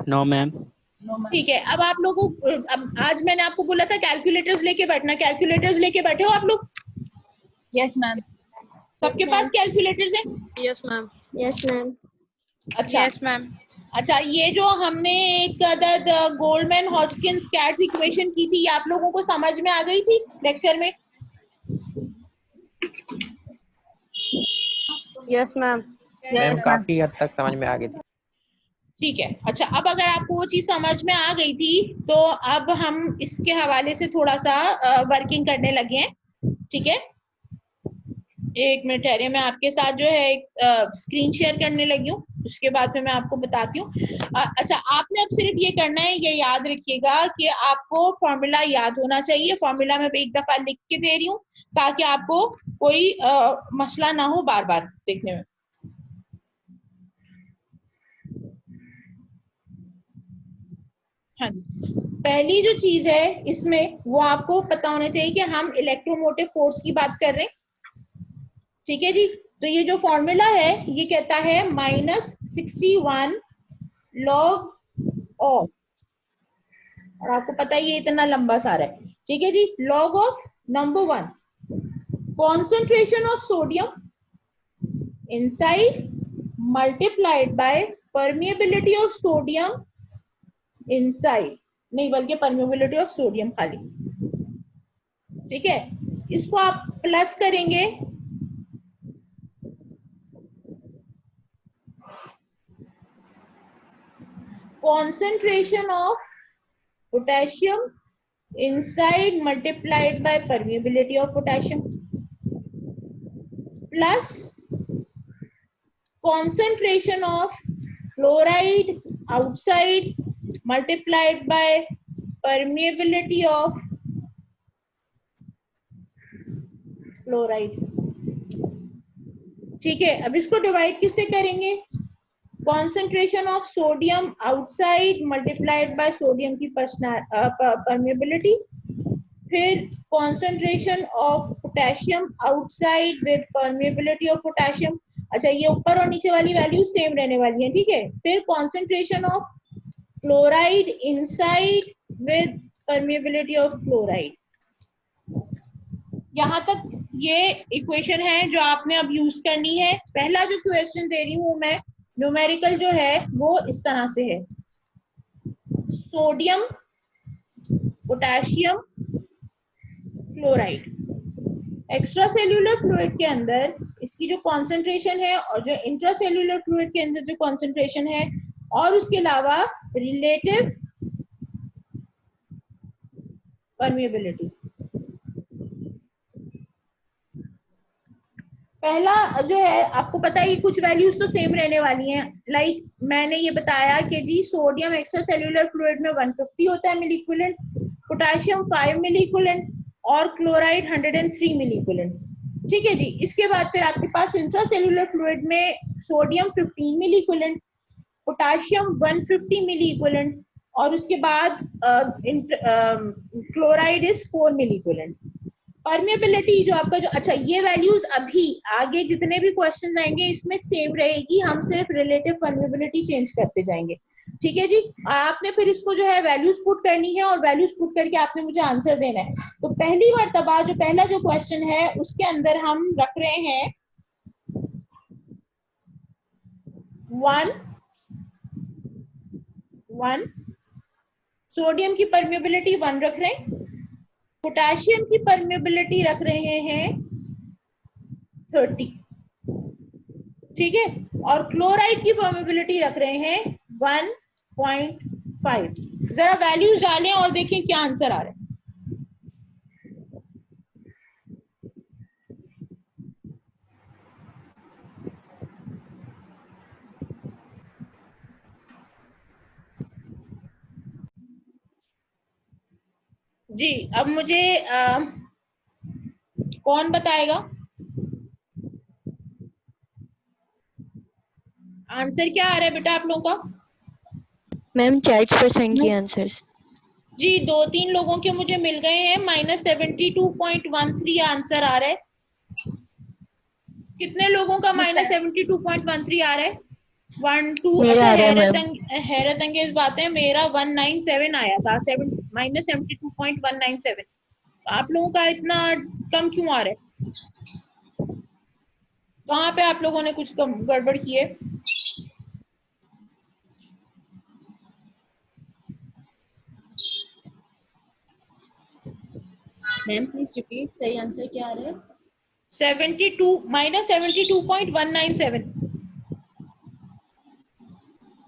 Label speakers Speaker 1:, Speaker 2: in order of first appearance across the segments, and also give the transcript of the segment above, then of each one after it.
Speaker 1: No ma'am.
Speaker 2: ठीक है, अब आप लोगों अब आज मैंने आपको बोला था कैलकुलेटर्स लेके बैठना, कैलकुलेटर्स लेके बैठे हो आप लोग?
Speaker 3: Yes ma'am.
Speaker 2: सबके पास कैलकुलेटर्स हैं?
Speaker 4: Yes ma'am.
Speaker 5: Yes ma'am.
Speaker 2: अच्छा
Speaker 3: यस मैम।
Speaker 2: अच्छा, ये जो हमने एक अदद गोल्डमैन हॉजकिंस कैट्स इक्वेशन की थी, ये आप लोगों को समझ में आ गई थी लेक्चर में?
Speaker 4: Yes ma'am.
Speaker 1: मैम काफी हद तक समझ में आ गई थी।
Speaker 2: ठीक है, अच्छा, अब अगर आपको वो चीज समझ में आ गई थी तो अब हम इसके हवाले से थोड़ा सा वर्किंग करने लगे हैं। ठीक है, एक मिनट ठहरिए, मैं आपके साथ जो है एक स्क्रीन शेयर करने लगी हूँ, उसके बाद फिर मैं आपको बताती हूँ। अच्छा, आपने अब सिर्फ ये करना है, ये याद रखिएगा कि आपको फॉर्मूला याद होना चाहिए। फॉर्मूला मैं एक दफा लिख के दे रही हूँ ताकि आपको कोई मसला ना हो बार बार देखने में। हाँ जी, पहली जो चीज है इसमें वो आपको पता होना चाहिए कि हम इलेक्ट्रोमोटिव फोर्स की बात कर रहे हैं। ठीक है जी, तो ये जो फॉर्मूला है ये कहता है -61 log ऑफ, और आपको पता है ये इतना लंबा सारा है। ठीक है जी, log of number 1 concentration of sodium inside multiplied by permeability of sodium inside, नहीं बल्कि परमिएबिलिटी ऑफ सोडियम खाली। ठीक है, इसको आप प्लस करेंगे concentration of potassium inside multiplied by permeability of potassium plus concentration of chloride outside multiplied by permeability of chloride। ठीक है, अब इसको डिवाइड किससे करेंगे? concentration of sodium outside multiplied by sodium की permeability, फिर concentration of potassium outside with permeability of potassium। अच्छा, ये ऊपर और नीचे वाली वैल्यू सेम रहने वाली है। ठीक है, फिर concentration of chloride inside with permeability of chloride। यहां तक ये इक्वेशन है जो आपने अब यूज करनी है। पहला जो क्वेश्चन दे रही हूं मैं, न्यूमेरिकल जो है वो इस तरह से है, sodium potassium chloride extra cellular fluid के अंदर इसकी जो कॉन्सेंट्रेशन है और जो इंट्रा सेल्यूलर फ्लूइड के अंदर जो कॉन्सेंट्रेशन है, और उसके अलावा रिलेटिव परमिएबिलिटी। पहला जो है आपको पता है कुछ वैल्यूज तो सेम रहने वाली हैं। लाइक मैंने ये बताया कि जी सोडियम एक्स्ट्रा सेल्यूलर फ्लूइड में 150 होता है milliequivalent, potassium 5 milliequivalent और क्लोराइड 103 मिली इक्विवेलेंट। ठीक है जी, इसके बाद फिर आपके पास इंट्रा सेल्यूलर फ्लूइड में sodium 15 milliequivalent, potassium 150 milliequivalent और उसके बाद chloride is 4 milliequivalent. Permeability जो आपका जो, अच्छा ये वैल्यूज अभी आगे जितने भी क्वेश्चन आएंगे इसमें सेम रहेगी, हम सिर्फ रिलेटिव परमिएबिलिटी चेंज करते जाएंगे। ठीक है जी, आपने फिर इसको जो है वैल्यूज पुट करनी है और वैल्यूज पुट करके आपने मुझे आंसर देना है। तो पहली मर्तबा जो पहला जो क्वेश्चन है उसके अंदर हम रख रहे हैं 1 सोडियम की परमिएबिलिटी 1 रख रहे हैं, पोटेशियम की परमिएबिलिटी रख रहे हैं 30। ठीक है, और क्लोराइड की परमिएबिलिटी रख रहे हैं 1.5। जरा वैल्यूज डालें और देखें क्या आंसर आ रहा है। जी, अब मुझे कौन बताएगा आंसर क्या आ रहा है बेटा आप लोगों का?
Speaker 5: मैम चैट पर सेंड किए आंसर्स।
Speaker 2: जी, 2-3 लोगों के मुझे मिल गए हैं, -72.13 आंसर आ रहा है। कितने लोगों का -72.13 आ रहा है? 1 2
Speaker 5: मेरा
Speaker 2: अच्छा
Speaker 5: आ रहा है मैम।
Speaker 2: हैरत अंगेज बात है, मेरा 197 आया था, माइनस 72.197। आप लोगों का इतना कम क्यों आ रहा है? कहाँ पे आप लोगों ने कुछ कम गड़बड़ की है?
Speaker 3: मैम प्लीज रिपीट, सही आंसर क्या आ रहा है?
Speaker 2: 72 माइनस 72.197।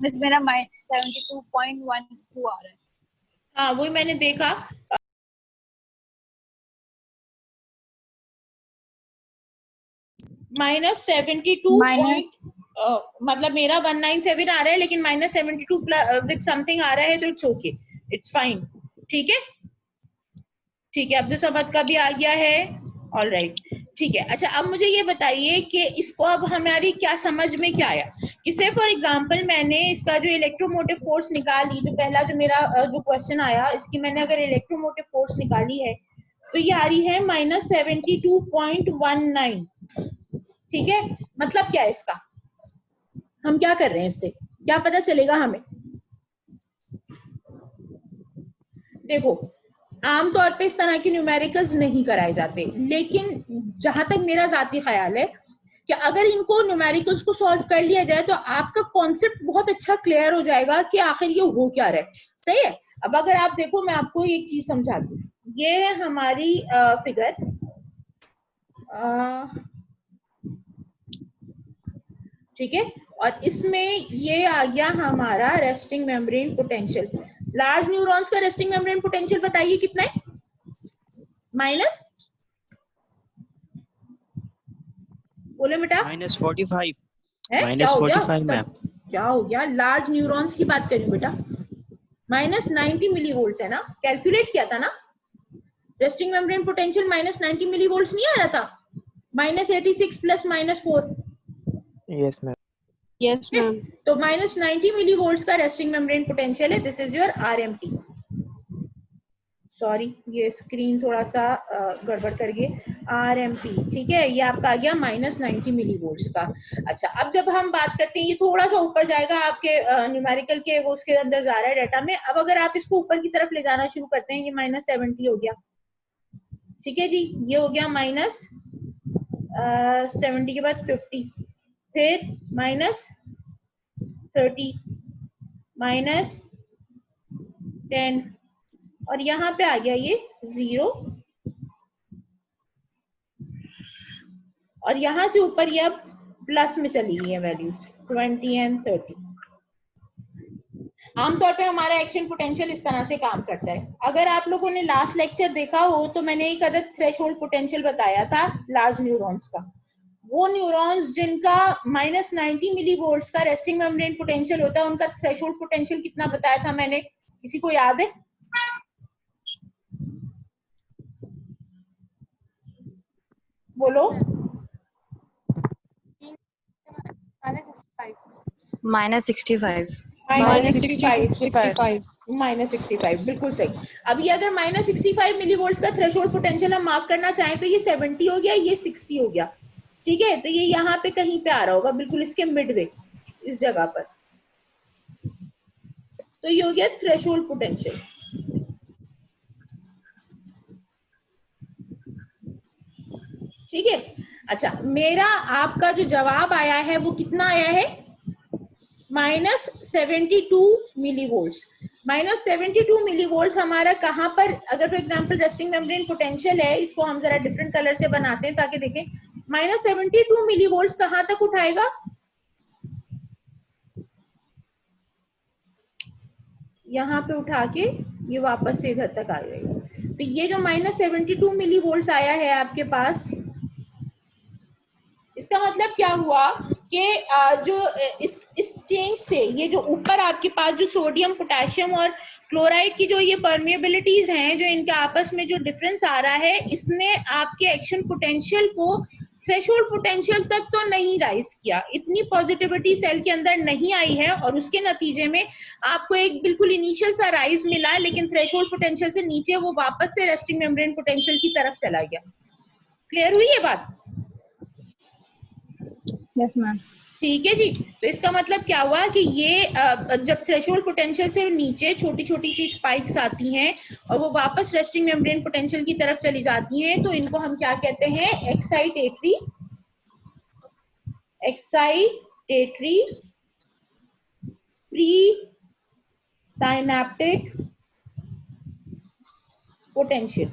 Speaker 3: मिस मेरा 72.12 आ रहा है।
Speaker 2: हाँ वही मैंने देखा। माइनस 72
Speaker 3: माइनस
Speaker 2: मतलब मेरा 197 आ रहा है, लेकिन माइनस 72 विद समथिंग आ रहा है, तो इट्स ओके, इट्स फाइन। ठीक है, ठीक है, अब तो समझ का भी आ गया है। ऑल राइट, ठीक है। अच्छा अब मुझे ये बताइए कि इसको अब हमारी क्या समझ में क्या आया कि से फॉर एग्जांपल मैंने इसका जो इलेक्ट्रोमोटिव फोर्स निकाली, जो पहला जो मेरा जो क्वेश्चन आया, इसकी मैंने अगर इलेक्ट्रोमोटिव फोर्स निकाली है तो ये आ रही है माइनस 72.19। ठीक है, मतलब क्या है इसका, हम क्या कर रहे हैं, इससे क्या पता चलेगा हमें? देखो आमतौर पे इस तरह के न्यूमेरिकल्स नहीं कराए जाते, लेकिन जहां तक मेरा जाती ख्याल है कि अगर इनको न्यूमेरिकल्स को सॉल्व कर लिया जाए तो आपका कॉन्सेप्ट बहुत अच्छा क्लियर हो जाएगा कि आखिर ये हो क्या रहा है। सही है। अब अगर आप देखो, मैं आपको एक चीज समझाती हूँ। ये है हमारी फिगर, ठीक है, और इसमें ये आ गया हमारा resting membrane potential. Large neurons का रेस्टिंग मेम्ब्रेन पोटेंशियल बताइए कितना है? माइनस, बोले बेटा।
Speaker 1: -45।
Speaker 2: है क्या हो गया?
Speaker 1: -45 मैम।
Speaker 2: क्या हो गया? लार्ज न्यूरॉन्स की बात करी बेटा। माइनस 90 मिली वोल्ट है ना, कैलकुलेट किया था ना। Resting membrane potential minus 90 millivolt नहीं आ रहा था? -86 plus -4।
Speaker 1: Yes ma'am.
Speaker 5: Yes, ma'am.
Speaker 2: तो माइनस 90 मिली वोल्ट का रेस्टिंग मेम्ब्रेन पोटेंशियल है। This is your RMT. Sorry, ये स्क्रीन थोड़ा सा गड़बड़ कर गई। आरएमपी, ठीक है, ये आपका आ गया माइनस 90 मिली वोल्ट का। अच्छा अब जब हम बात करते हैं, ये थोड़ा सा ऊपर जाएगा आपके न्यूमेरिकल के वो उसके अंदर जा रहा है डाटा में। अब अगर आप इसको ऊपर की तरफ ले जाना शुरू करते हैं, ये माइनस 70 हो गया। ठीक है जी, ये हो गया माइनस 70 के बाद 50, फिर माइनस 30, माइनस 10, और यहाँ पे आ गया ये 0, और यहां से ऊपर ये अब प्लस में चली गई है वैल्यूज 20 एंड 30। आमतौर पे हमारा एक्शन पोटेंशियल इस तरह से काम करता है। अगर आप लोगों ने लास्ट लेक्चर देखा हो तो मैंने एक अदद थ्रेशोल्ड पोटेंशियल बताया था लार्ज न्यूरॉन्स का। वो न्यूरॉन्स जिनका माइनस 90 मिली वोल्ट का रेस्टिंग मेम्ब्रेन पोटेंशियल होता है, उनका थ्रेशोल्ड पोटेंशियल कितना बताया था मैंने? किसी को याद है? बोलो।
Speaker 5: -65.
Speaker 2: -65 -65 बिल्कुल सही। अभी अगर -65 मिली वोल्ट का थ्रेशोल्ड पोटेंशियल हम मार्क करना चाहें तो ये 70 हो गया, ये 60 हो गया। ठीक है, तो ये यहाँ पे कहीं पे आ रहा होगा, बिल्कुल इसके मिडवे, इस जगह पर। तो ये हो गया थ्रेशोल्ड पोटेंशियल। ठीक है। अच्छा मेरा आपका जो जवाब आया है वो कितना आया है? -72 मिली वोल्ट। -72 मिली वोल्ट हमारा कहां पर, अगर for example resting membrane potential है, इसको हम जरा डिफरेंट कलर से बनाते हैं ताकि देखें। -72 मिली वोल्ट कहां तक उठाएगा? यहाँ पे उठा के ये वापस से इधर तक आ जाएगा। तो ये जो -72 मिली वोल्ट आया है आपके पास, इसका मतलब क्या हुआ कि जो इस चेंज से ये जो ऊपर आपके पास जो सोडियम पोटेशियम और क्लोराइड की जो ये परमिएबिलिटीज हैं, जो इनके आपस में जो डिफरेंस आ रहा है, इसने आपके एक्शन पोटेंशियल को थ्रेशोल्ड पोटेंशियल तक तो नहीं राइज किया, इतनी पॉजिटिविटी सेल के अंदर नहीं आई है, और उसके नतीजे में आपको एक बिल्कुल इनिशियल सा राइज मिला, लेकिन थ्रेशोल्ड पोटेंशियल से नीचे वो वापस से रेस्टिंग मेम्ब्रेन पोटेंशियल की तरफ चला गया। क्लियर हुई ये बात?
Speaker 3: Yes ma'am.
Speaker 2: ठीक है जी। तो इसका मतलब क्या हुआ कि ये जब थ्रेशोल्ड पोटेंशियल से नीचे छोटी छोटी सी स्पाइक्स आती हैं और वो वापस रेस्टिंग मेम्ब्रेन पोटेंशियल की तरफ चली जाती हैं, तो इनको हम क्या कहते हैं? Excitatory pre synaptic potential.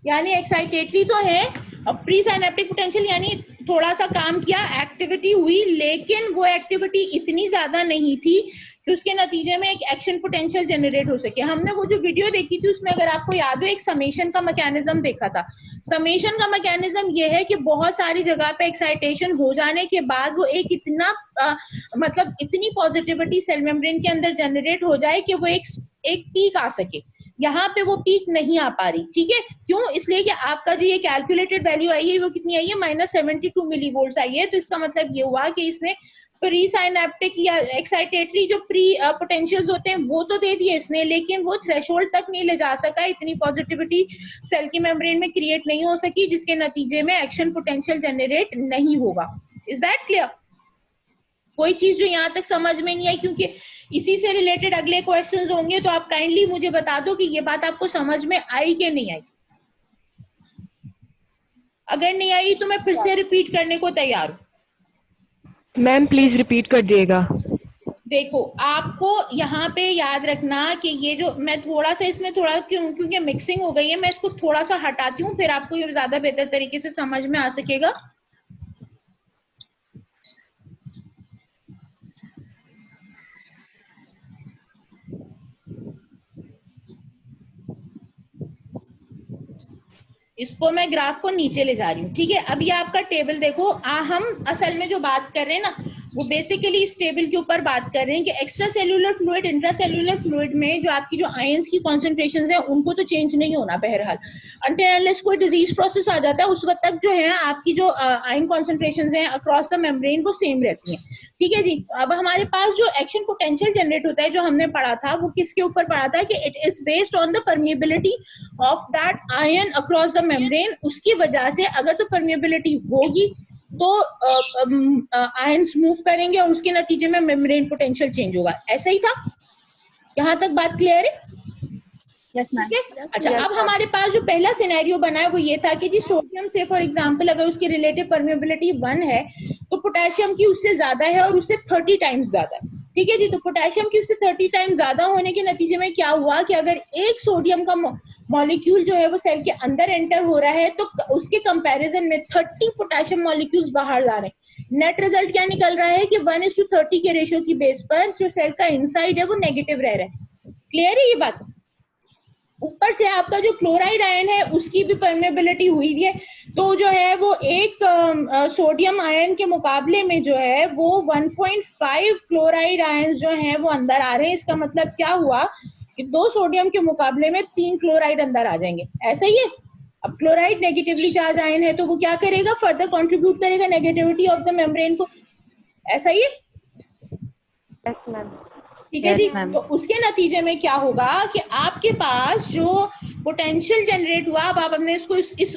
Speaker 2: यानी एक्साइटेटरी तो है और प्री साइनेप्टिक पोटेंशियल यानी थोड़ा सा काम किया, एक्टिविटी हुई, लेकिन वो एक्टिविटी इतनी ज्यादा नहीं थी कि उसके नतीजे में एक एक्शन पोटेंशियल जनरेट हो सके। हमने वो जो वीडियो देखी थी उसमें अगर आपको याद हो एक समेशन का मैकेनिज्म देखा था। समेशन का मैकेनिज्म ये है कि बहुत सारी जगह पे एक्साइटेशन हो जाने के बाद वो एक इतना मतलब इतनी पॉजिटिविटी सेल मेम्ब्रेन के अंदर जनरेट हो जाए कि वो एक पीक आ सके। यहाँ पे वो पीक नहीं आ पा रही, ठीक है? क्यों? इसलिए कि आपका जो ये कैलकुलेटेड वैल्यू आई है वो कितनी आई है? -72 मिलीवोल्ट्स आई है। तो इसका मतलब ये हुआ कि इसने प्री साइनेप्टिक या एक्साइटेटरी जो प्री पोटेंशियल्स होते हैं वो तो दे दिए इसने, लेकिन वो थ्रेशोल्ड तक नहीं ले जा सका, इतनी पॉजिटिविटी सेल की मेम्ब्रेन में क्रिएट नहीं हो सकी, जिसके नतीजे में एक्शन पोटेंशियल जनरेट नहीं होगा। Is that clear? कोई चीज जो यहाँ तक समझ में नहीं आई, क्योंकि इसी से रिलेटेड अगले क्वेश्चंस होंगे, तो आप काइंडली मुझे बता दो कि ये बात आपको समझ में आई कि नहीं आई। अगर नहीं आई तो मैं फिर से रिपीट करने को तैयार हूँ।
Speaker 1: मैम प्लीज रिपीट कर दिएगा।
Speaker 2: देखो, आपको यहाँ पे याद रखना कि ये जो मैं थोड़ा सा इसमें थोड़ा क्योंकि मिक्सिंग हो गई है, मैं इसको थोड़ा सा हटाती हूँ, फिर आपको ये ज्यादा बेहतर तरीके से समझ में आ सकेगा। इसको मैं ग्राफ को नीचे ले जा रही हूँ, ठीक है? अब ये आपका टेबल देखो, हम असल में जो बात कर रहे हैं ना वो बेसिकली इस टेबल के ऊपर बात कर रहे हैं कि extra cellular fluid, intra cellular fluid में जो आपकी जो आयंस की कॉन्सेंट्रेशन है उनको तो चेंज नहीं होना बहरहाल, अनटिल अनलेस कोई डिजीज प्रोसेस आ जाता है उस वक्त तक जो है आपकी जो आयन कॉन्सेंट्रेशन है अक्रॉस द मेम्ब्रेन वो सेम रहती है, ठीक है जी? अब हमारे पास जो एक्शन पोटेंशियल जनरेट होता है जो हमने पढ़ा था वो किसके ऊपर पढ़ा था कि it is based on the permeability of that ion across the membrane. उसकी वजह से अगर तो परमिएबिलिटी होगी तो आयंस मूव करेंगे और उसके नतीजे में मेम्ब्रेन पोटेंशियल चेंज होगा। ऐसा ही था? यहाँ तक बात क्लियर है?
Speaker 3: Yes ma'am.
Speaker 2: अच्छा, अब हमारे पास जो पहला सिनेरियो बना है वो ये था कि जी सोडियम से फॉर एग्जांपल अगर उसकी रिलेटिव परमिएबिलिटी 1 है तो पोटेशियम की उससे ज्यादा है और उससे 30 टाइम्स ज्यादा है, ठीक है जी? तो पोटेशियम की उससे 30 टाइम्स ज्यादा होने के नतीजे में क्या हुआ कि अगर एक सोडियम का मॉलिक्यूल जो है वो सेल के अंदर एंटर हो रहा है तो उसके कंपैरिजन में 30 पोटेशियम मॉलिक्यूल्स बाहर जा रहे हैं। नेट रिजल्ट क्या निकल रहा है कि 1:30 के रेशियो की बेस पर जो सेल का इनसाइड है वो नेगेटिव रह रहा है। क्लियर है ये बात? ऊपर से आपका जो क्लोराइड आयन है उसकी भी परमेबिलिटी हुई है, तो जो है वो एक सोडियम आयन के मुकाबले में जो है वो 1.5 क्लोराइड आयन जो है वो अंदर आ रहे हैं। इसका मतलब क्या हुआ कि 2 सोडियम के मुकाबले में 3 क्लोराइड अंदर आ जाएंगे। ऐसा ही है? अब क्लोराइड नेगेटिवली चार्ज आयन है तो वो क्या करेगा? फर्दर कंट्रीब्यूट करेगा नेगेटिविटी ऑफ द मेम्ब्रेन को। ऐसा ही है?
Speaker 1: Yes ma'am.
Speaker 2: ठीक है
Speaker 5: Yes,
Speaker 2: जी?
Speaker 5: ma'am.
Speaker 2: तो उसके नतीजे में क्या होगा कि आपके पास जो पोटेंशियल जनरेट हुआ, अब आप अपने इसको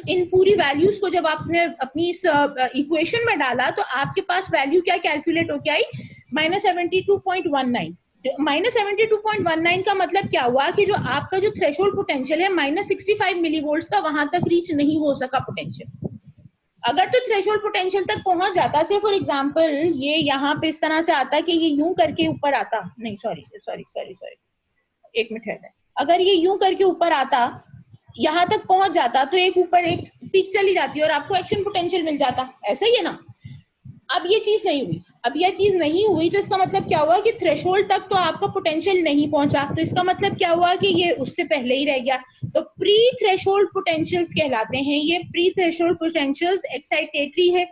Speaker 2: इन पूरी वैल्यूज को जब आपने अपनी इस इक्वेशन में डाला तो आपके पास वैल्यू क्या कैलकुलेट होके आई? -72.19। -72.19 का मतलब क्या हुआ कि जो आपका जो थ्रेशोल्ड पोटेंशियल है -65 मिलीवोल्ट्स का वहां तक रीच नहीं हो सका पोटेंशियल। अगर तो थ्रेशोल्ड पोटेंशियल तक पहुंच जाता, से फॉर एग्जांपल ये यहाँ पे इस तरह से आता कि ये यूं करके ऊपर आता, नहीं सॉरी एक मिनट है, अगर ये यूं करके ऊपर आता यहाँ तक पहुंच जाता तो एक ऊपर एक पीक चली जाती और आपको एक्शन पोटेंशियल मिल जाता। ऐसा ही है ना? अब ये चीज नहीं हुई। अब ये चीज नहीं हुई तो इसका मतलब क्या हुआ कि थ्रेशोल्ड तक तो आपका पोटेंशियल नहीं पहुंचा, तो इसका मतलब क्या हुआ कि ये उससे पहले ही रह गया। तो प्री थ्रेशोल्ड पोटेंशियल्स कहलाते हैं ये। प्री थ्रेशोल्ड पोटेंशियल्स एक्साइटेटरी है।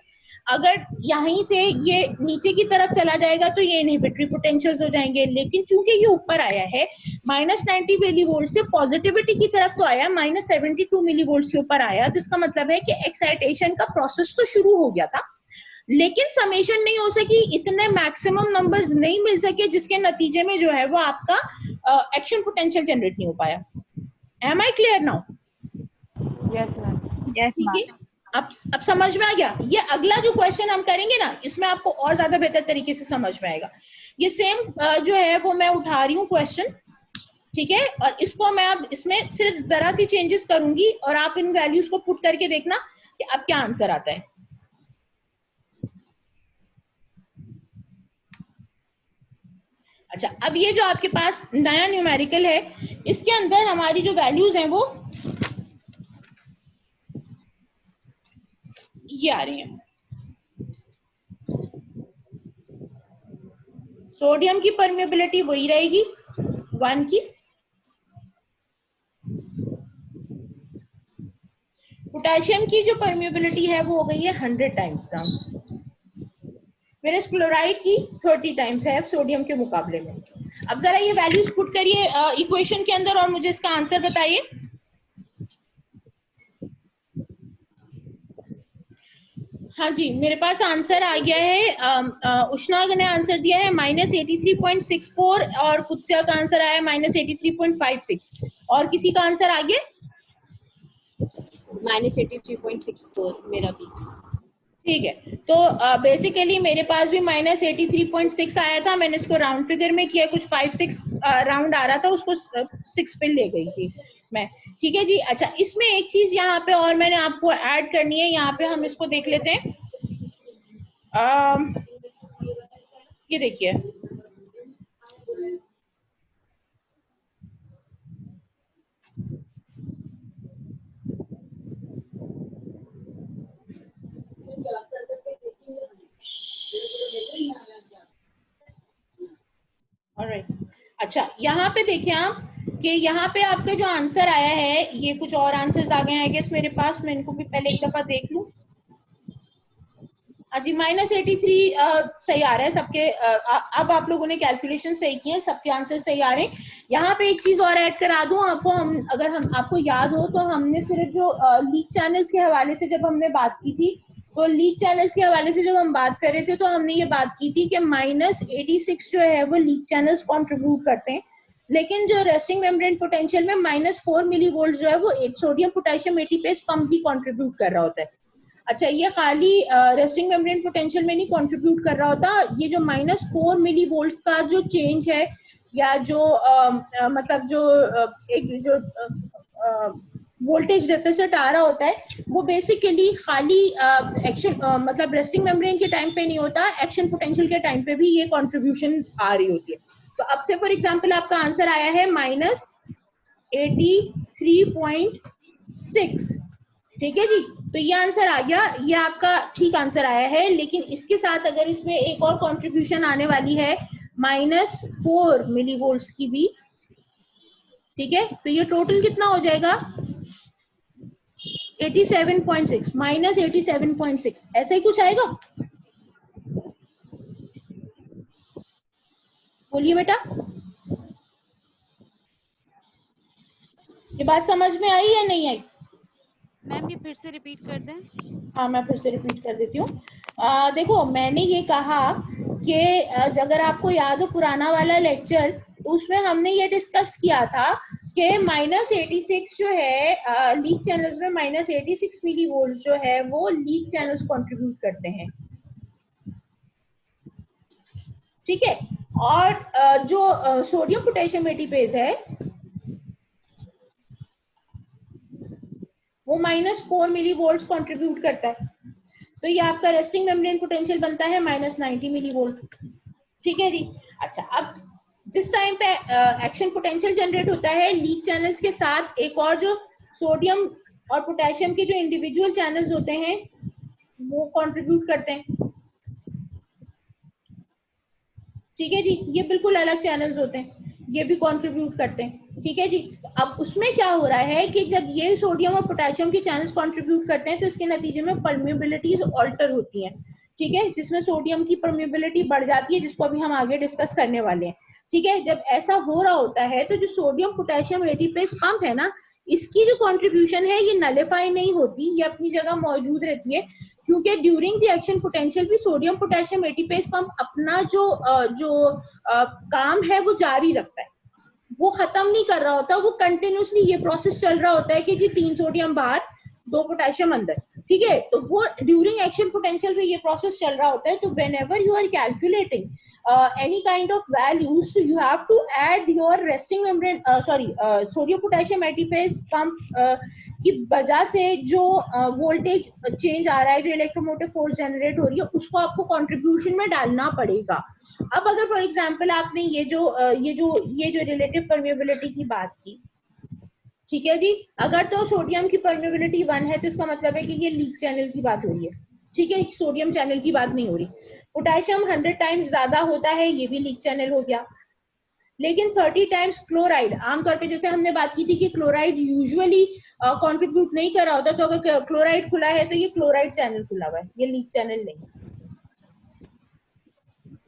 Speaker 2: अगर यहीं से ये नीचे की तरफ चला जाएगा तो ये इनहिबिटरी पोटेंशियल्स हो जाएंगे, लेकिन चूंकि ये ऊपर आया है -90 मिलीवोल्ट से पॉजिटिविटी की तरफ तो आया, -72 मिलीवोल्ट के ऊपर आया, तो इसका मतलब है कि एक्साइटेशन का प्रोसेस तो शुरू हो गया था लेकिन समेशन नहीं हो सकी, इतने मैक्सिमम नंबर्स नहीं मिल सके जिसके नतीजे में जो है वो आपका एक्शन पोटेंशियल जनरेट नहीं हो पाया। Am I clear now?
Speaker 1: Yes ma'am.
Speaker 3: Yes
Speaker 2: ठीक है। अब समझ में आ गया? ये अगला जो क्वेश्चन हम करेंगे ना, इसमें आपको और ज्यादा बेहतर तरीके से समझ में आएगा। ये सेम जो है वो मैं उठा रही हूँ क्वेश्चन, ठीक है, और इसको मैं अब इसमें सिर्फ जरा सी चेंजेस करूंगी और आप इन वैल्यूज को पुट करके देखना कि अब क्या आंसर आता है। अच्छा, अब ये जो आपके पास नया न्यूमेरिकल है, इसके अंदर हमारी जो वैल्यूज हैं वो ये आ रही हैं। सोडियम की परमेबिलिटी वही रहेगी 1 की, पोटेशियम की जो परमेबिलिटी है वो हो गई है 100 टाइम्स डाउन, फिर क्लोराइड की 30 टाइम्स है सोडियम के मुकाबले में। अब जरा ये वैल्यूज पुट करिए इक्वेशन के अंदर और मुझे इसका आंसर बताइए। हाँ जी, मेरे पास आंसर आ गया है। उष्णा ने आंसर दिया है -83.64 और कुत्सिया का आंसर आया है -83.56। और किसी का आंसर आ गया?
Speaker 3: -83.64 मेरा भी।
Speaker 2: ठीक है, तो बेसिकली मेरे पास भी -83.6 आया था। मैंने इसको राउंड फिगर में किया, कुछ 5-6 राउंड आ रहा था, उसको 6 पे ले गई थी मैं। ठीक है जी। अच्छा, इसमें एक चीज यहाँ पे और मैंने आपको ऐड करनी है, यहाँ पे हम इसको देख लेते हैं। ये देखिए, ऑलराइट। अच्छा, यहाँ पे देखिए आप कि यहाँ पे आपका जो आंसर आया है, ये कुछ और आंसर्स आ गए हैं आई गेस मेरे पास। मैं इनको भी पहले एक दफा देख लूं। जी, -83 सही आ रहा है सबके। अब आप लोगों ने कैलकुलेशन सही की है, सबके आंसर सही आ रहे हैं। यहाँ पे एक चीज और ऐड करा दूं आपको, अगर आपको याद हो तो हमने सिर्फ जो लीक चैनल्स के हवाले से जब हमने बात की थी, तो लीक चैनल्स के हवाले से जब हम बात कर रहे थे तो हमने ये बात की थी कि -86 जो है वो लीक चैनल्स कॉन्ट्रीब्यूट करते हैं, लेकिन जो रेस्टिंग मेम्ब्रेन पोटेंशियल में -4 मिलीवोल्ट जो है वो एक सोडियम पोटेशियम एटीपेस पंप भी कॉन्ट्रीब्यूट कर रहा होता है। अच्छा, ये खाली रेस्टिंग मेम्ब्रेन पोटेंशियल में नहीं कंट्रीब्यूट कर रहा होता, ये जो -4 मिलीवोल्ट्स का जो चेंज है, या जो मतलब जो एक जो वोल्टेज डेफिसिट आ रहा होता है, वो बेसिकली खाली एक्शन मतलब रेस्टिंग मेम्ब्रेन के टाइम पे नहीं होता, एक्शन पोटेंशियल के टाइम पे भी ये कंट्रीब्यूशन आ रही होती है। तो अब से फॉर एग्जांपल आपका आंसर आया है -83.6, ठीक है जी। तो ये आंसर आ गया, ये आपका ठीक आंसर आया है। लेकिन इसके साथ अगर इसमें एक और कंट्रीब्यूशन आने वाली है -4 मिलीवोल्ट्स की भी, ठीक है, तो ये टोटल कितना हो जाएगा? 87.6 -87.6, ऐसा ही कुछ आएगा। बोलिए बेटा, ये बात समझ में आई या नहीं आई?
Speaker 5: मैम ये फिर से रिपीट कर दें।
Speaker 2: हाँ, मैं फिर से रिपीट कर देती हूँ। देखो, मैंने ये कहा कि अगर आपको याद हो पुराना वाला लेक्चर, तो उसमें हमने ये डिस्कस किया था कि -86 जो है लीक चैनल्स में -86 मिलीवोल्ट जो है वो लीक चैनल्स कंट्रीब्यूट करते हैं, ठीक है। और जो सोडियम पोटेशियम एटीपेस है वो -4 मिलीवोल्ट कंट्रीब्यूट करता है, तो ये आपका रेस्टिंग मेम्ब्रेन पोटेंशियल बनता है -90 मिलीवोल्ट, ठीक है जी। अच्छा, अब जिस टाइम पे एक्शन पोटेंशियल जनरेट होता है, लीक चैनल्स के साथ एक और जो सोडियम और पोटेशियम के जो इंडिविजुअल चैनल्स होते हैं वो कंट्रीब्यूट करते हैं, ठीक है जी। ये बिल्कुल अलग चैनल्स होते हैं, ये भी कंट्रीब्यूट करते हैं, ठीक है जी। अब उसमें क्या हो रहा है कि जब ये सोडियम और पोटेशियम के चैनल्स कंट्रीब्यूट करते हैं तो इसके नतीजे में परमेबिलिटीज ऑल्टर होती हैं, ठीक है, जिसमें सोडियम की परमेबिलिटी बढ़ जाती है, जिसको अभी हम आगे डिस्कस करने वाले हैं, ठीक है। जब ऐसा हो रहा होता है तो जो सोडियम पोटेशियम एटीपेस पंप है ना, इसकी जो कंट्रीब्यूशन है ये नलिफाई नहीं होती, ये अपनी जगह मौजूद रहती है, क्योंकि ड्यूरिंग द एक्शन पोटेंशियल भी सोडियम पोटेशियम एटीपेस पंप अपना जो काम है वो जारी रखता है, वो खत्म नहीं कर रहा होता, वो कंटिन्यूसली ये प्रोसेस चल रहा होता है कि जी 3 सोडियम बाहर 2 पोटेशियम अंदर, ठीक है, तो वो ड्यूरिंग एक्शन पोटेंशियल में ये प्रोसेस चल रहा होता है. तो whenever you are calculating any kind of values, so you have to add your resting membrane sodium potassium ATPase pump की वजह से जो वोल्टेज चेंज आ रहा है, जो इलेक्ट्रोमोटिव फोर्स जनरेट हो रही है, उसको आपको कंट्रीब्यूशन में डालना पड़ेगा. अब अगर फॉर एग्जांपल आपने ये जो रिलेटिव परमेबिलिटी की बात की, ठीक है जी, अगर तो सोडियम की परमेबिलिटी 1 है तो इसका मतलब है कि ये लीक चैनल की बात हो रही है. ठीक है, सोडियम चैनल की बात नहीं हो रही. पोटेशियम 100 टाइम्स ज्यादा होता है, ये भी लीक चैनल हो गया. लेकिन 30 टाइम्स क्लोराइड, आमतौर पे जैसे हमने बात की थी कि क्लोराइड यूजुअली कंट्रीब्यूट नहीं कर रहा होता, तो अगर क्लोराइड खुला है तो ये क्लोराइड चैनल खुला हुआ है, ये लीक चैनल नहीं.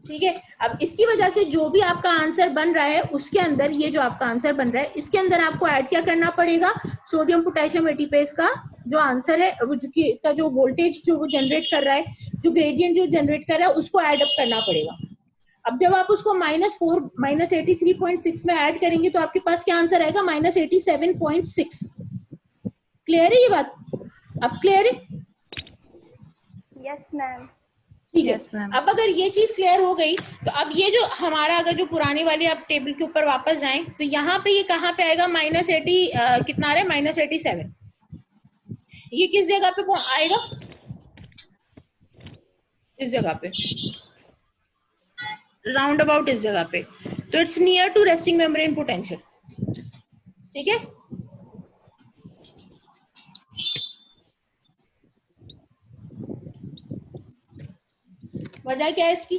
Speaker 2: ठीक है, अब इसकी वजह से जो भी आपका आंसर बन रहा है उसके अंदर, ये जो आपका आंसर बन रहा है इसके अंदर आपको ऐड क्या करना पड़ेगा, सोडियम पोटेशियम एटीपेस का जो आंसर है का जो वोल्टेज जो वो जनरेट कर रहा है, जो ग्रेडियंट जो जनरेट कर रहा है, उसको ऐड अप करना पड़ेगा. अब जब आप उसको -83.6 में ऐड करेंगे तो आपके पास क्या आंसर आएगा, -87.6. क्लियर है ये बात? अब क्लियर है?
Speaker 1: Yes ma'am.
Speaker 2: ठीक है.
Speaker 5: Yes, ma'am.
Speaker 2: अब अगर ये चीज क्लियर हो गई तो अब ये जो हमारा, अगर जो पुराने वाले आप टेबल के ऊपर वापस जाएं तो यहाँ पे ये कहाँ पे आएगा, -80 कितना आ रहा है, -87. ये किस जगह पे आएगा, इस जगह पे, राउंड अबाउट इस जगह पे. तो it's near to resting membrane potential. ठीक है, वजह क्या है इसकी,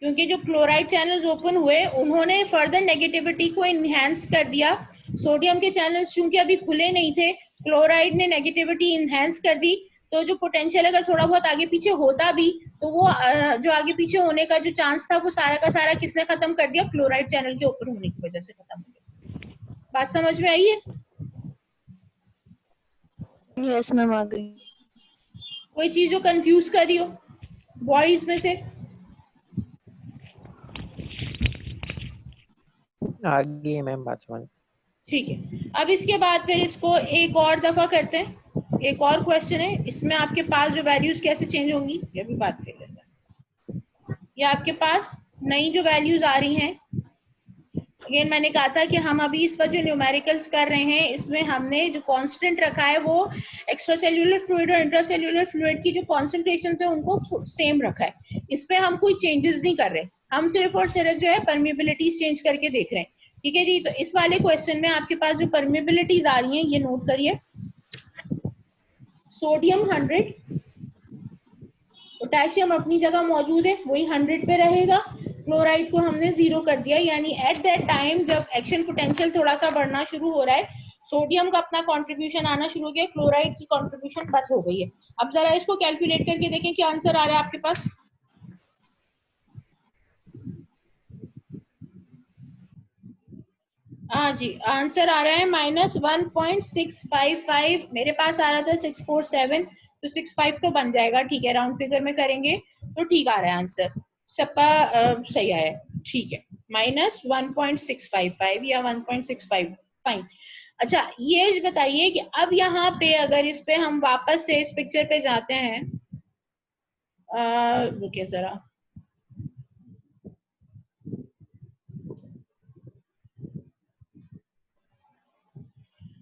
Speaker 2: क्योंकि जो क्लोराइड चैनल्स ओपन हुए उन्होंने फर्दर नेगेटिविटी को इनहेंस कर दिया. सोडियम के चैनल्स चूंकि अभी खुले नहीं थे, क्लोराइड ने नेगेटिविटी इनहेंस कर दी. तो जो पोटेंशियल अगर थोड़ा बहुत आगे पीछे होता भी तो वो जो आगे पीछे होने का जो चांस था वो सारा का सारा किसने खत्म कर दिया, क्लोराइड चैनल के ओपन होने की वजह से खत्म हो गया. बात समझ में आई है?
Speaker 1: यस मैम, आ गई.
Speaker 2: कोई चीज जो कंफ्यूज कर रही हो बॉयज में से?
Speaker 4: आगे मैम बात समझ.
Speaker 2: ठीक है, अब इसके बाद फिर इसको एक और दफा करते हैं. एक और क्वेश्चन है, इसमें आपके पास जो वैल्यूज कैसे चेंज होंगी ये भी बात कर लेते हैं. ये आपके पास नई जो वैल्यूज आ रही हैं, अगेन मैंने कहा था कि हम अभी इस वक्त जो न्यूमेरिकल्स कर रहे हैं इसमें हमने जो कांस्टेंट रखा है वो एक्स्ट्रा सेल्यूलर फ्लूइड और इंट्रासेल्यूलर फ्लूइड की जो कॉन्सेंट्रेशन है उनको सेम रखा है. इस पे हम कोई चेंजेस नहीं कर रहे, हम सिर्फ और सिर्फ जो है परमिबिलिटीज चेंज करके देख रहे हैं. ठीक है जी, तो इस वाले क्वेश्चन में आपके पास जो परमिबिलिटीज आ रही हैं ये नोट करिए. सोडियम 100, पोटेशियम अपनी जगह मौजूद है, वही 100 पे रहेगा. क्लोराइड को हमने 0 कर दिया, यानी एट दैट टाइम जब एक्शन पोटेंशियल थोड़ा सा बढ़ना शुरू हो रहा है, सोडियम का अपना कंट्रीब्यूशन आना शुरू हो गया, क्लोराइड की कंट्रीब्यूशन बंद हो गई है. अब जरा इसको कैलकुलेट करके देखें क्या आंसर आ रहा है आपके पास. हाँ जी, आंसर आ रहा है -1.655. मेरे पास आ रहा था 647, तो 65 तो बन जाएगा. ठीक है, राउंड फिगर में करेंगे तो ठीक आ रहा है आंसर, सबका सही आया. ठीक है, -1.655 या 1.65. फाइन. अच्छा, ये बताइए कि अब यहाँ पे अगर इस पे हम वापस से इस पिक्चर पे जाते हैं, रुकिए जरा,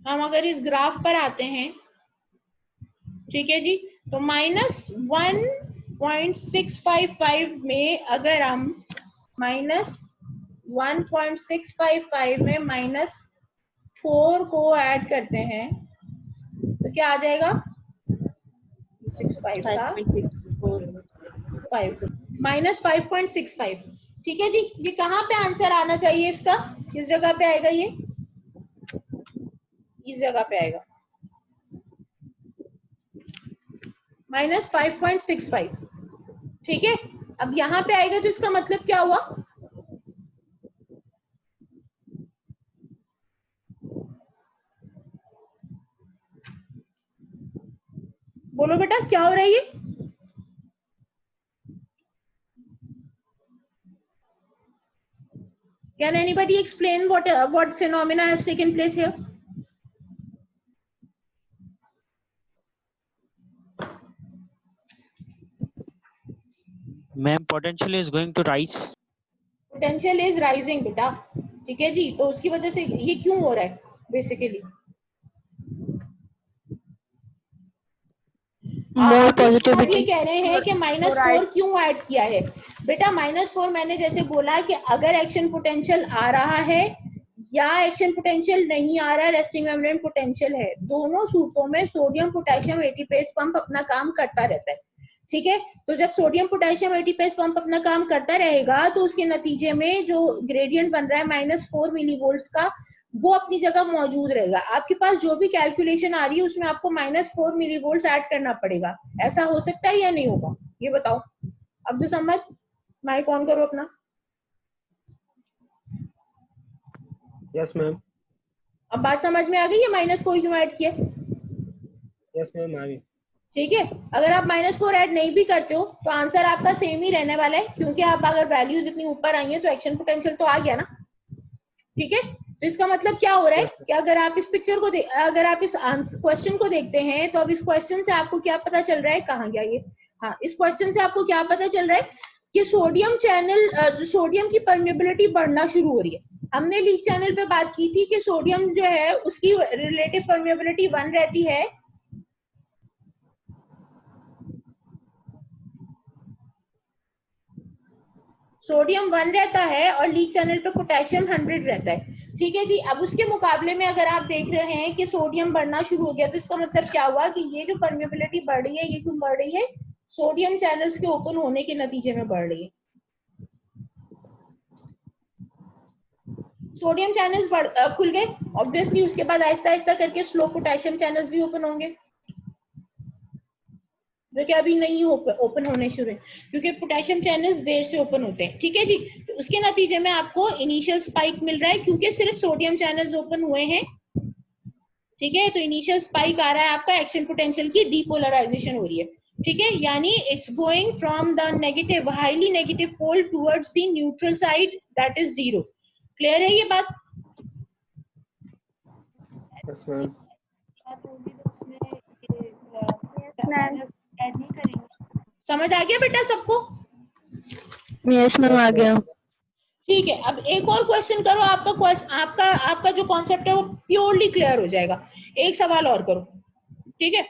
Speaker 2: हम अगर इस ग्राफ पर आते हैं, ठीक है जी, तो -1.655 में अगर हम -1.655 में -4 को ऐड करते हैं तो क्या आ जाएगा, 65 का 5 -5.65. ठीक है जी, ये कहाँ पे आंसर आना चाहिए इसका, किस जगह पे आएगा, ये इस जगह पे आएगा, -5.65. ठीक है, अब यहाँ पे आएगा तो इसका मतलब क्या हुआ, बोलो बेटा क्या हो रहा है ये. Can anybody explain what phenomena has taken place here?
Speaker 6: Ma'am potential is going to rise.
Speaker 2: Potential is rising बेटा, ठीक है जी। तो उसकी वजह से ये क्यों हो रहा है बेसिकली?
Speaker 1: मोर
Speaker 2: ये
Speaker 1: पॉजिटिविटी।
Speaker 2: कह रहे हैं कि -4 क्यों ऐड किया है बेटा? -4 मैंने जैसे बोला कि अगर एक्शन पोटेंशियल आ रहा है या एक्शन पोटेंशियल नहीं आ रहा है, रेस्टिंग मेम्ब्रेन पोटेंशियल है, दोनों सूत्रों में सोडियम पोटेशियम एटीपेस पंप अपना काम करता रहता है, ठीक है। तो जब सोडियम पोटेशियम एटीपेस पंप अपना काम करता रहेगा तो उसके नतीजे में जो ग्रेडियंट बन रहा है -4 मिलीवोल्ट्स का, वो अपनी जगह मौजूद रहेगा। आपके पास जो भी कैलकुलेशन आ रही है उसमें आपको -4 मिलीवोल्ट्स ऐड करना पड़ेगा। ऐसा हो सकता है या नहीं होगा, ये बताओ। अब्दुल समद, माइक ऑन करो अपना।
Speaker 7: Yes ma'am.
Speaker 2: अब बात समझ में आ गई है -4 क्यों ऐड किया?
Speaker 7: यस मैम आ गई।
Speaker 2: ठीक है। अगर आप -4 ऐड नहीं भी करते हो तो आंसर आपका सेम ही रहने वाला है, क्योंकि आप अगर वैल्यूज इतनी ऊपर आई है तो एक्शन पोटेंशियल तो आ गया ना, ठीक है। तो इसका मतलब क्या हो रहा है कि अगर आप इस पिक्चर को अगर आप इस क्वेश्चन को देखते हैं तो अब इस क्वेश्चन से आपको क्या पता चल रहा है? कहाँ गया ये? हाँ, इस क्वेश्चन से आपको क्या पता चल रहा है कि सोडियम चैनल, जो सोडियम की परमेबिलिटी बढ़ना शुरू हो रही है। हमने लीक चैनल पे बात की थी कि सोडियम जो है उसकी रिलेटिव परमेबिलिटी 1 रहती है, सोडियम 1 रहता है और लीक चैनल पे पोटेशियम 100 रहता है, ठीक है जी। अब उसके मुकाबले में अगर आप देख रहे हैं कि सोडियम बढ़ना शुरू हो गया तो इसका मतलब क्या हुआ कि ये जो परमेबिलिटी बढ़ रही है ये क्यों बढ़ रही है? सोडियम चैनल्स के ओपन होने के नतीजे में बढ़ रही है। सोडियम चैनल्स खुल गए, ऑब्वियसली उसके बाद आहिस्ता आहिस्ता करके स्लो पोटेशियम चैनल्स भी ओपन होंगे, जो कि अभी नहीं ओपन होने शुरू है, क्योंकि पोटेशियम चैनल्स देर से ओपन होते हैं, ठीक है जी। तो उसके नतीजे में आपको इनिशियल स्पाइक मिल रहा है क्योंकि सिर्फ सोडियम चैनल्स ओपन हुए हैं, ठीक है। तो इनिशियल स्पाइक आ रहा है आपका, एक्शन पोटेंशियल की डीपोलराइजेशन हो रही है, ठीक है। यानी it's going from the negative, highly negative pole towards the neutral side, that is 0। Clear है ये बात?
Speaker 7: Yes ma'am.
Speaker 2: समझ आ गया बेटा सबको?
Speaker 1: यस मैम आ गया।
Speaker 2: ठीक है। अब एक और क्वेश्चन करो, आपका जो कॉन्सेप्ट है वो प्योरली क्लियर हो जाएगा। एक सवाल और करो, ठीक है।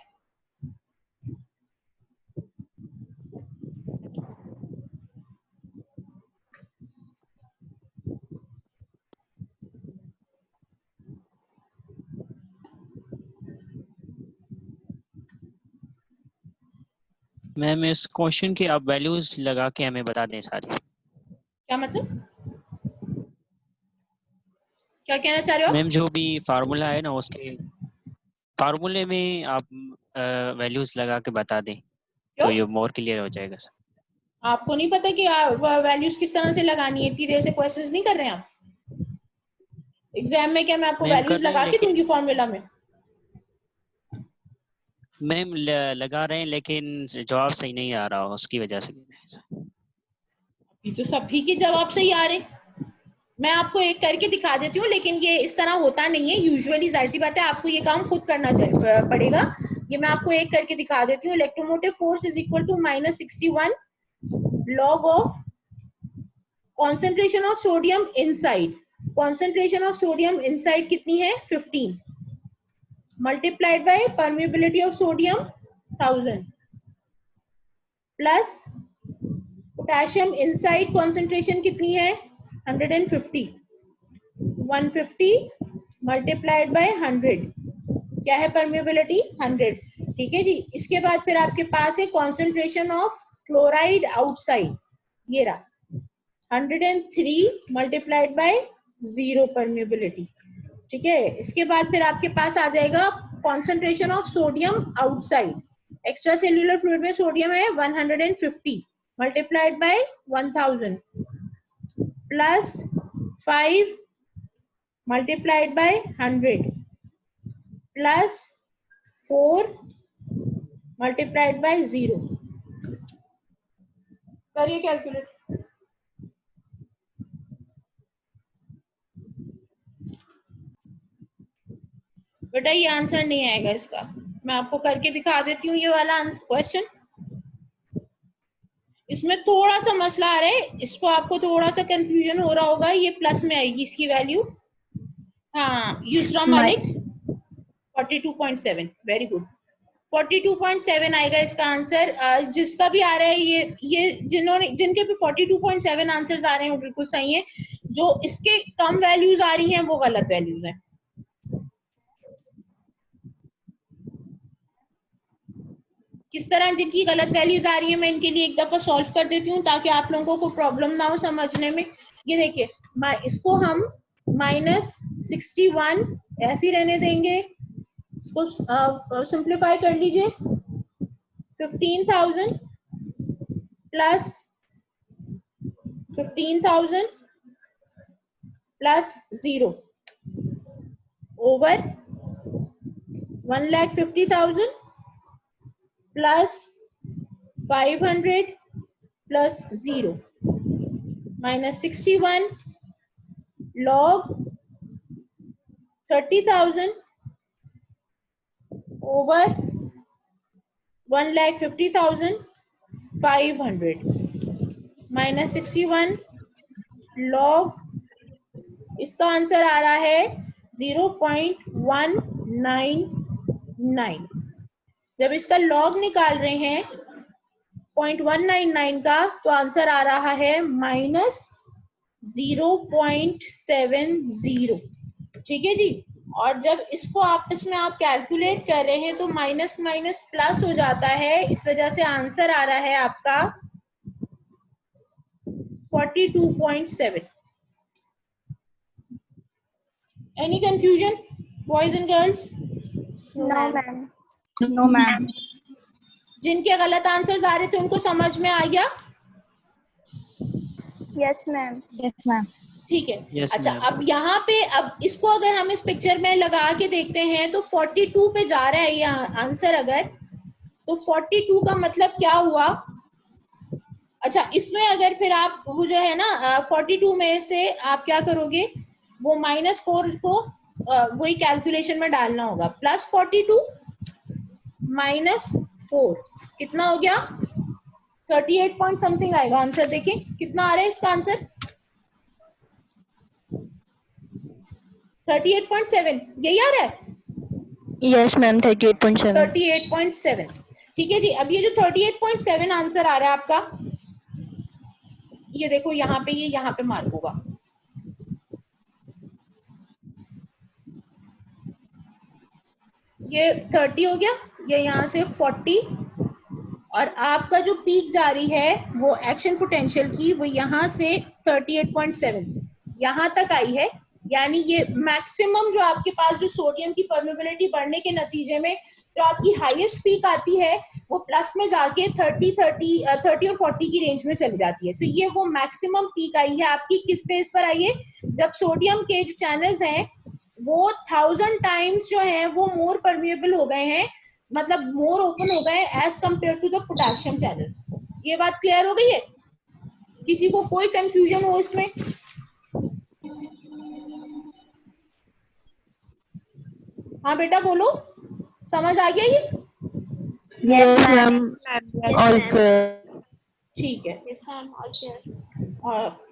Speaker 6: मैम इस क्वेश्चन की आप वैल्यूज लगा के हमें बता दें सारी।
Speaker 2: क्या मतलब, क्या कहना चाह रहे हो?
Speaker 6: मैम जो भी फार्मूला है ना उसके फार्मूले में आप वैल्यूज लगा के बता दें तो ये मोर क्लियर हो जाएगा सर।
Speaker 2: आपको नहीं पता कि वैल्यूज किस तरह से लगानी है? इतनी देर से क्वेश्चंस नहीं कर रहे हैं आप? एग्जाम में क्या मैं आपको
Speaker 6: मैम
Speaker 2: वैल्यूज
Speaker 6: कर रहे हैं
Speaker 2: लगा के दूंगी
Speaker 6: लेकिन
Speaker 2: फॉर्मूला में?
Speaker 6: मैम लगा रहे हैं लेकिन जवाब सही नहीं आ रहा उसकी वजह से।
Speaker 2: ये तो सभी के जवाब सही आ रहे। मैं आपको एक करके दिखा देती हूँ, लेकिन ये इस तरह होता नहीं है यूजुअली, जाहिर सी बात है आपको ये काम खुद करना पड़ेगा। ये मैं आपको एक करके दिखा देती हूँ। Electromotive force is equal to -61 log of concentration of sodium inside. Concentration of sodium inside कितनी है? 15 multiplied by permeability of sodium 1000 plus potassium inside concentration कितनी है? 150 मल्टीप्लाइड बाय 100, क्या है परमेबिलिटी? 100, ठीक है जी। इसके बाद फिर आपके पास है कॉन्सेंट्रेशन ऑफ क्लोराइड आउटसाइड, ये रहा 103 मल्टीप्लाइड बाय 0 परमेबिलिटी, ठीक है। इसके बाद फिर आपके पास आ जाएगा concentration of sodium outside. Extra cellular fluid में सोडियम है 150 multiplied by 1000 plus 5 multiplied by 100 plus 4 multiplied by 0। करिए कैलकुलेट। बेटा ये आंसर नहीं आएगा इसका, मैं आपको करके दिखा देती हूँ ये वाला क्वेश्चन। इसमें थोड़ा सा मसला आ रहा है, इसको आपको थोड़ा सा कंफ्यूजन हो रहा होगा, ये प्लस में आएगी इसकी वैल्यू। हाँ युसरा मालिक 42.7, वेरी गुड, 42.7 आएगा इसका आंसर। जिसका भी आ रहा है ये जिनके भी 42.7 आंसर्स आ रहे हैं वो बिल्कुल सही है, जो इसके कम वैल्यूज आ रही हैं वो गलत वैल्यूज हैं। किस तरह जिनकी गलत वैल्यूज आ रही है मैं इनके लिए एक दफा सॉल्व कर देती हूँ ताकि आप लोगों को प्रॉब्लम ना हो समझने में। ये देखिए, इसको हम -61 ऐसे ही रहने देंगे, इसको सिंप्लीफाई कर लीजिए। 15,000 plus 15,000 plus 0 over 1,50,000 plus 500 plus 0 minus 61 log 30,000 over 1,50,000 500 minus 61 log, इसका आंसर आ रहा है 0.199। जब इसका लॉग निकाल रहे हैं 0.199 का तो आंसर आ रहा है -0.70। ठीक है जी। और जब इसको आपस में आप कैलकुलेट कर रहे हैं तो माइनस माइनस प्लस हो जाता है, इस वजह से आंसर आ रहा है आपका 42.7। Any confusion boys and girls?
Speaker 1: No ma'am. No ma'am.
Speaker 2: जिनके गलत आंसर्स आ रहे थे उनको समझ में आ गया?
Speaker 1: Yes ma'am. Yes ma'am.
Speaker 2: ठीक है।
Speaker 6: Yes,
Speaker 2: अच्छा
Speaker 6: ma'am.
Speaker 2: अब यहाँ पे, अब इसको अगर हम इस पिक्चर में लगा के देखते हैं तो 42 पे जा रहा है ये आंसर, अगर तो 42 का मतलब क्या हुआ? अच्छा इसमें अगर फिर आप वो जो है ना 42 में से आप क्या करोगे, वो -4 को वही कैलकुलेशन में डालना होगा। +42 -4 कितना हो गया? 38 पॉइंट समथिंग आएगा आंसर। देखिए कितना आ रहा है इसका आंसर, 38.7 यही आ रहा है।
Speaker 1: Yes ma'am 38.7।
Speaker 2: 38.7 ठीक है जी। अब ये जो 38.7 आंसर आ रहा है आपका, ये देखो यहाँ पे, ये यहाँ पे मार्क होगा। ये 30 हो गया, ये यहाँ से 40, और आपका जो पीक जारी है वो एक्शन पोटेंशियल की, वो यहाँ से 38.7 यहाँ तक आई है। यानी ये मैक्सिमम जो आपके पास जो सोडियम की परमेबिलिटी बढ़ने के नतीजे में जो आपकी हाईएस्ट पीक आती है वो प्लस में जाके 30 और 40 की रेंज में चली जाती है। तो ये वो मैक्सिमम पीक आई है आपकी। किस बेस पर आई है? जब सोडियम के जो चैनल्स हैं वो 1000 टाइम्स जो है वो मोर परमिएबल हो गए हैं, मतलब मोर ओपन हो गए as compared to the potassium channels. ये बात क्लियर हो गई है? किसी को कोई कंफ्यूजन हो इसमें? हाँ बेटा बोलो, समझ आ गया ये?
Speaker 1: Yes ma'am. ऑल
Speaker 2: ठीक है।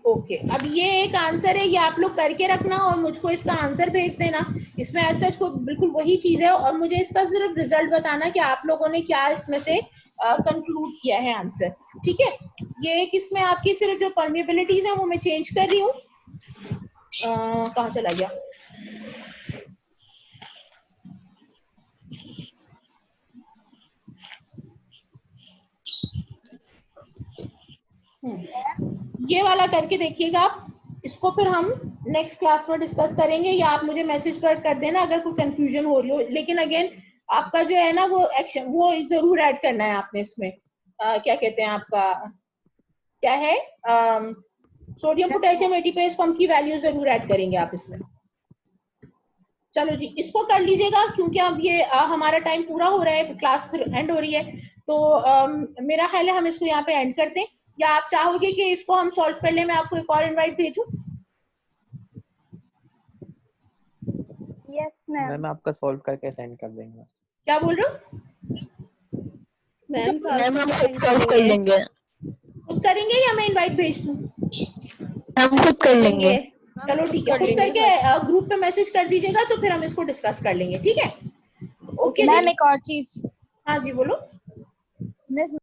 Speaker 2: ओके, अब ये एक आंसर है, ये आप लोग करके रखना और मुझको इसका आंसर भेज देना। इसमें ऐसा बिल्कुल वही चीज है, और मुझे इसका सिर्फ रिजल्ट बताना कि आप लोगों ने क्या इसमें से कंक्लूड किया है आंसर। ठीक है। ये एक इसमें आपकी सिर्फ जो परमिएबिलिटीज है वो मैं चेंज कर रही हूँ। कहाँ चला गया? ये वाला करके देखिएगा आप। इसको फिर हम नेक्स्ट क्लास में डिस्कस करेंगे, या आप मुझे मैसेज कर देना अगर कोई कंफ्यूजन हो रही हो। लेकिन अगेन आपका जो है ना वो एक्शन वो जरूर ऐड करना है आपने इसमें। क्या कहते हैं आपका, क्या है, सोडियम पोटेशियम एटीपेज पंप की वैल्यू जरूर ऐड करेंगे आप इसमें। चलो जी, इसको कर लीजिएगा क्योंकि अब ये हमारा टाइम पूरा हो रहा है, क्लास फिर एंड हो रही है। तो मेरा ख्याल है हम इसको यहाँ पे एंड करते हैं, या आप चाहोगे कि इसको हम सॉल्व कर ले, मैं आपको एक और इनवाइट भेजूं?
Speaker 1: Yes ma'am.
Speaker 4: मैम आपका सॉल्व करके सेंड कर देंगे।
Speaker 2: क्या बोल रहे हो?
Speaker 1: मैम हम सॉल्व कर लेंगे।
Speaker 2: तो खुद करेंगे या मैं इनवाइट भेज दूं?
Speaker 1: हम खुद कर लेंगे।
Speaker 2: चलो ठीक है, खुद करके ग्रुप पे मैसेज कर दीजिएगा, तो फिर हम इसको डिस्कस कर लेंगे, ठीक है? ओके
Speaker 8: मैम एक और चीज,
Speaker 2: हाँ जी बोलो।
Speaker 8: मिस